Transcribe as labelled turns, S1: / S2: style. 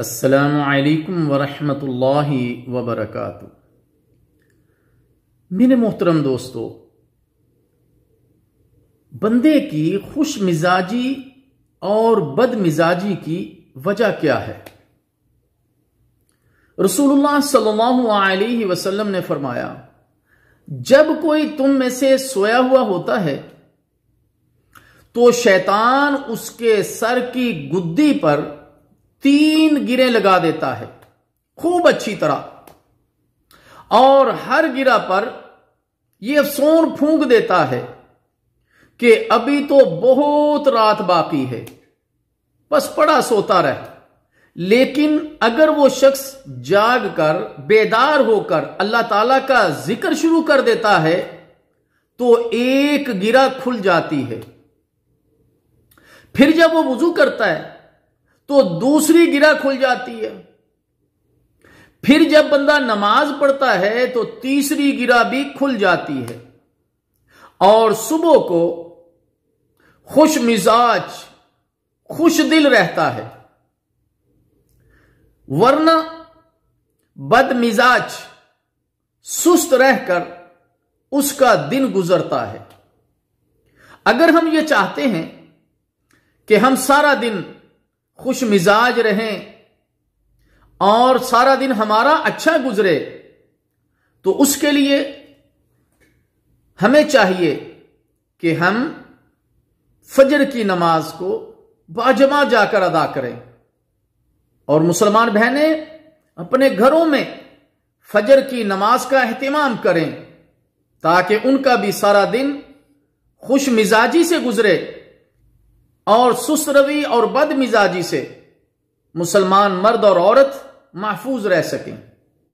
S1: السلام علیکم ورحمۃ اللہ وبرکاتہ۔ میرے محترم دوستو، بندے کی خوش مزاجی اور بد مزاجی کی وجہ کیا ہے؟ رسول اللہ صلی اللہ علیہ وسلم نے فرمایا، جب کوئی تم میں سے سویا ہوا ہوتا ہے تو شیطان اس کے سر کی گدی پر 3 گریں لگا دیتا ہے خوب اچھی طرح، اور ہر گرہ پر یہ سون پھونک دیتا ہے کہ ابھی تو بہت رات باقی ہے، بس پڑا سوتا رہ۔ لیکن اگر وہ شخص جاگ کر بیدار ہو کر اللہ تعالی کا ذکر شروع کر دیتا ہے تو ایک گرہ کھل جاتی ہے، پھر جب وہ وضو کرتا ہے تو دوسری گرہ کھل جاتی ہے، پھر جب بندہ نماز پڑھتا ہے تو تیسری گرہ بھی کھل جاتی ہے، اور صبح کو خوش مزاج خوش دل رہتا ہے، ورنہ بد مزاج سست رہ کر اس کا دن گزرتا ہے۔ اگر ہم یہ چاہتے ہیں کہ ہم سارا دن خوش مزاج رہیں اور سارا دن ہمارا اچھا گزرے، تو اس کے لیے ہمیں چاہیے کہ ہم فجر کی نماز کو باجماعت جا کر ادا کریں، اور مسلمان بہنیں اپنے گھروں میں فجر کی نماز کا اہتمام کریں تاکہ ان کا بھی سارا دن خوش مزاجی سے گزرے اور سست روی اور بد مزاجی سے مسلمان مرد اور عورت محفوظ رہ سکیں۔